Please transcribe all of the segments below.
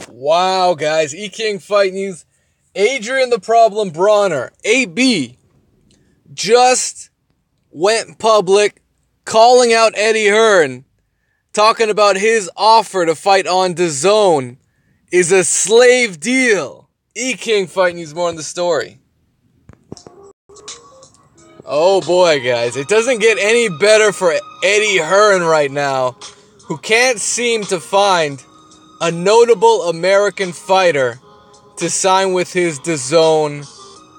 Wow, guys. E-King Fight News. Adiren the Problem Broner, AB, just went public calling out Eddie Hearn, talking about his offer to fight on Dazn is a slave deal. E-King Fight News, more on the story. Oh boy, guys. It doesn't get any better for Eddie Hearn right now, who can't seem to find a notable American fighter to sign with his Dazn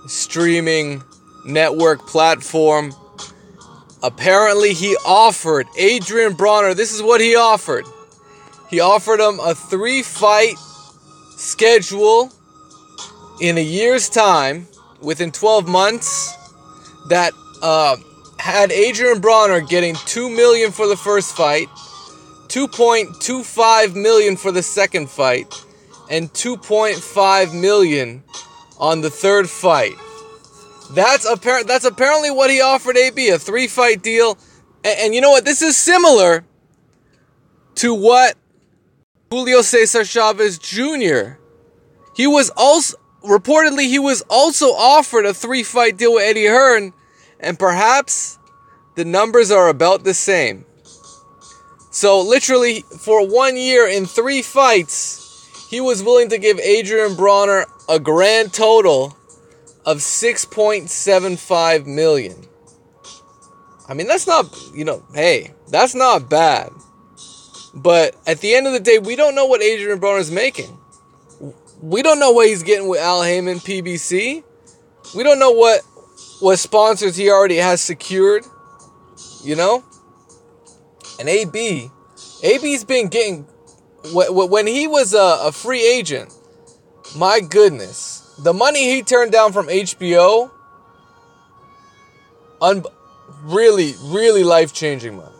streaming network platform. Apparently he offered Adrian Broner, this is what he offered. He offered him a 3-fight schedule in a year's time, within 12 months, that had Adrian Broner getting $2 million for the first fight, $2.25 million for the second fight, and $2.5 million on the third fight. That's apparently what he offered AB, a 3-fight deal. And you know what? This is similar to what Julio Cesar Chavez Jr. He was also offered a 3-fight deal with Eddie Hearn, and perhaps the numbers are about the same. So literally, for 1 year in 3 fights, he was willing to give Adrian Broner a grand total of $6.75 million. I mean, that's not, hey, that's not bad. But at the end of the day, we don't know what Adrian Broner is making. We don't know what he's getting with Al Heyman PBC. We don't know what sponsors he already has secured, And AB's been getting, when he was a free agent, my goodness, the money he turned down from HBO, really, really life-changing money.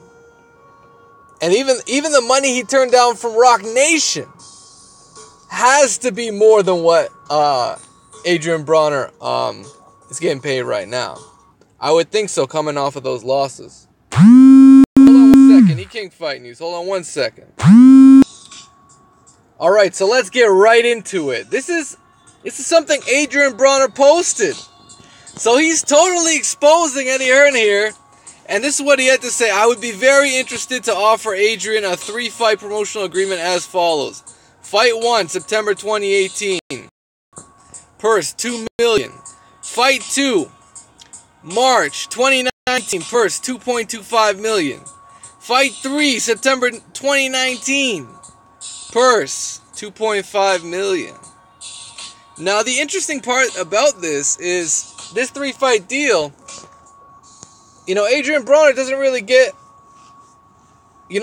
And even the money he turned down from Rock Nation has to be more than what Adrian Broner is getting paid right now. I would think so, coming off of those losses. Hold on 1 second. E-King Fight News. Hold on 1 second. Alright, so let's get right into it. This is something Adrian Broner posted. So he's totally exposing Eddie Hearn here. And this is what he had to say. I would be very interested to offer Adrian a 3-fight promotional agreement as follows. Fight 1, September 2018. Purse, $2 million. Fight 2, March 2019. Purse, $2.25 million. Fight 3, September 2019. Purse, $2.5 million. Now, the interesting part about this is this 3-fight deal, Adrian Broner doesn't really get,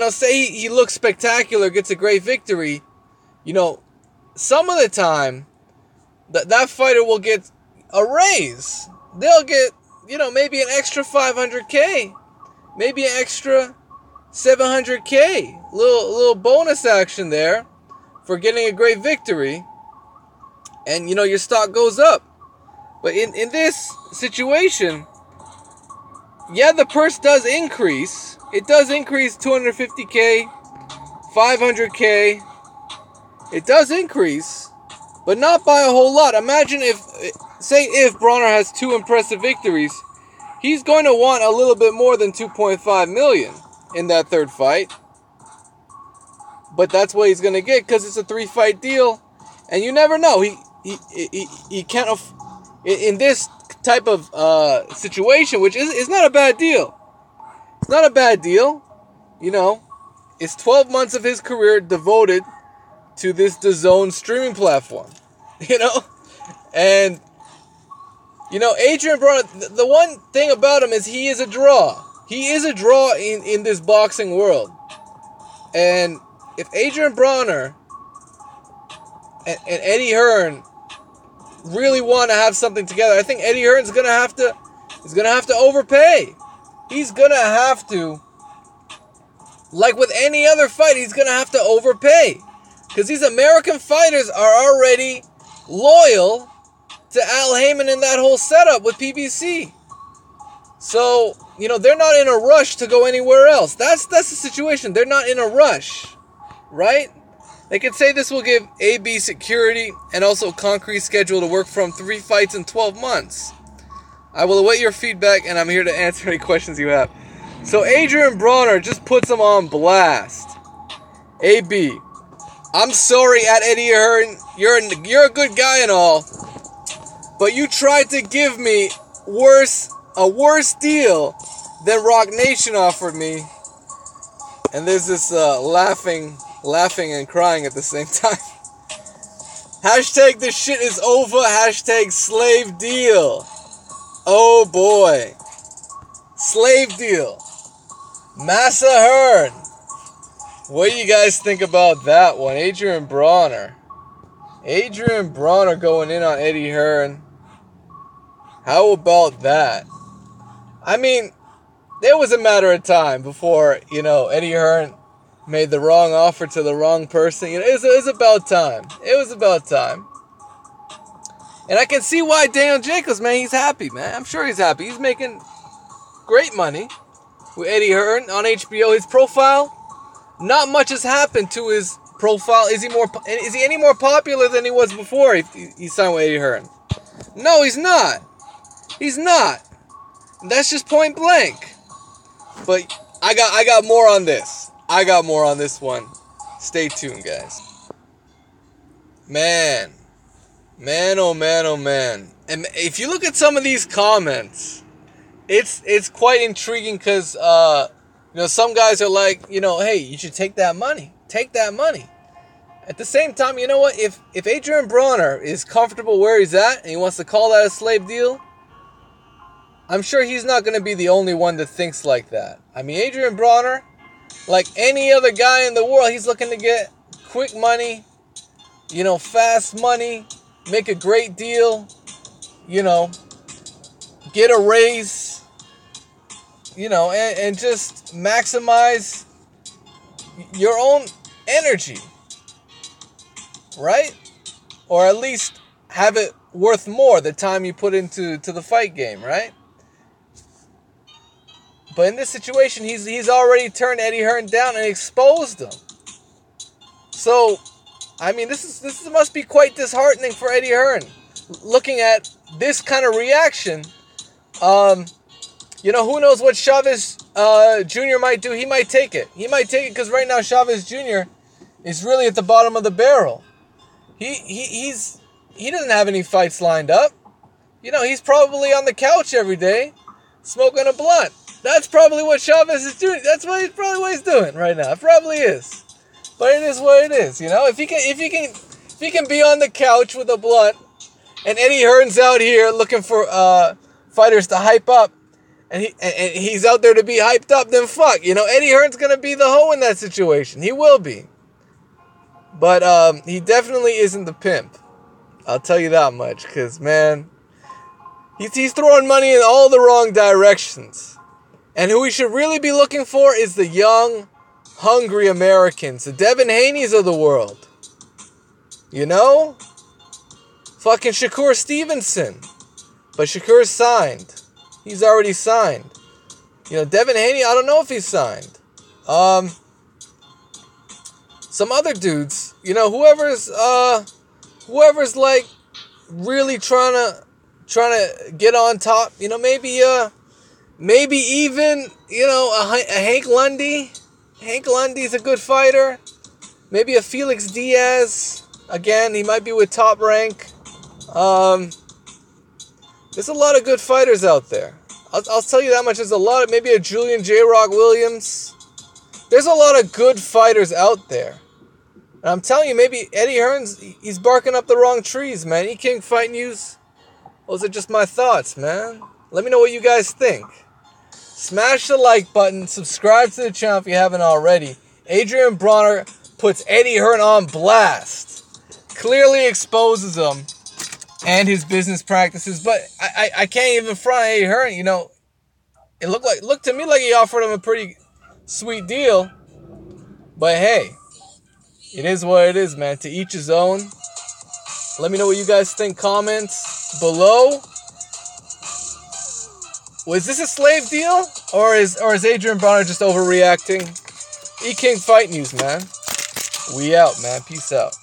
say he looks spectacular, gets a great victory, some of the time, that fighter will get a raise. They'll get, maybe an extra $500K, maybe an extra $700K, little bonus action there for getting a great victory, and your stock goes up. But in this situation, yeah, the purse does increase. It does increase $250K, $500K. It does increase, but not by a whole lot. Imagine if Broner has 2 impressive victories, he's going to want a little bit more than $2.5 million in that third fight. But that's what he's going to get because it's a 3-fight deal, and you never know. He can't in this type of situation, which is not a bad deal. It's not a bad deal. It's 12 months of his career devoted to this Dazn streaming platform. And Adrian Broner, the one thing about him is he is a draw. He is a draw in this boxing world. And if Adrian Broner and Eddie Hearn really want to have something together, I think Eddie Hearn's gonna have to overpay. He's gonna have to, like with any other fight, he's gonna have to overpay. Because these American fighters are already loyal to Al Heyman in that whole setup with PBC. So, they're not in a rush to go anywhere else. That's the situation. They're not in a rush, right? They could say this will give AB security and also a concrete schedule to work from 3 fights in 12 months. I will await your feedback, and I'm here to answer any questions you have. So Adiren Broner just puts him on blast. AB, I'm sorry at Eddie Hearn. You're a good guy and all, but you tried to give me a worse deal than Rock Nation offered me. And there's this laughing and crying at the same time. Hashtag this shit is over. Hashtag slave deal. Oh boy. Slave deal. Massa Hearn. What do you guys think about that one? Adiren Broner. Adiren Broner going in on Eddie Hearn. How about that? I mean, there was a matter of time before, Eddie Hearn made the wrong offer to the wrong person. It was about time. It was about time. And I can see why Daniel Jacobs, man, he's happy, man. I'm sure he's happy. He's making great money with Eddie Hearn on HBO. His profile, not much has happened to his profile. Is he any more popular than he was before he signed with Eddie Hearn? No, he's not. He's not. That's just point blank. But I got more on this. I got more on this one. Stay tuned, guys. Man, oh man. And if you look at some of these comments, it's quite intriguing because some guys are like, hey, you should take that money. Take that money. At the same time, you know what? If Adiren Broner is comfortable where he's at and he wants to call that a slave deal, I'm sure he's not going to be the only one that thinks like that. I mean, Adiren Broner, like any other guy in the world, he's looking to get quick money, fast money, make a great deal, get a raise, and just maximize your own energy, right? Or at least have it worth more the time you put into the fight game, right? But in this situation, he's already turned Eddie Hearn down and exposed him. So, I mean, this must be quite disheartening for Eddie Hearn. Looking at this kind of reaction, who knows what Chavez Jr. might do? He might take it. He might take it because right now Chavez Jr. is really at the bottom of the barrel. He doesn't have any fights lined up. He's probably on the couch every day, smoking a blunt. That's probably what Chavez is doing. That's probably what he's doing right now. It probably is. But it is what it is, If he can be on the couch with a blunt, and Eddie Hearn's out here looking for fighters to hype up, and he's out there to be hyped up, then fuck, Eddie Hearn's gonna be the hoe in that situation. He will be. But he definitely isn't the pimp. I'll tell you that much, because man, he's throwing money in all the wrong directions. And who we should really be looking for is the young, hungry Americans, the Devin Haney's of the world. Fucking Shakur Stevenson. But Shakur's signed. He's already signed. Devin Haney, I don't know if he's signed. Some other dudes, whoever's like really trying to get on top, maybe even, a Hank Lundy. Hank Lundy's a good fighter. Maybe a Felix Diaz. Again, he might be with Top Rank. There's a lot of good fighters out there. I'll tell you that much. There's a lot of, maybe a Julian J. Rock Williams. There's a lot of good fighters out there. And I'm telling you, maybe Eddie Hearn's, he's barking up the wrong trees, man. E-King Fight News. Those are just my thoughts, man. Let me know what you guys think. Smash the like button. Subscribe to the channel if you haven't already. Adiren Broner puts Eddie Hearn on blast. Clearly exposes him and his business practices. But I can't even front Eddie Hearn. It looked to me like he offered him a pretty sweet deal. But hey, it is what it is, man. To each his own. Let me know what you guys think. Comments below. Was this a slave deal? Or is Adiren Broner just overreacting? E-King Fight News, man. We out, man. Peace out.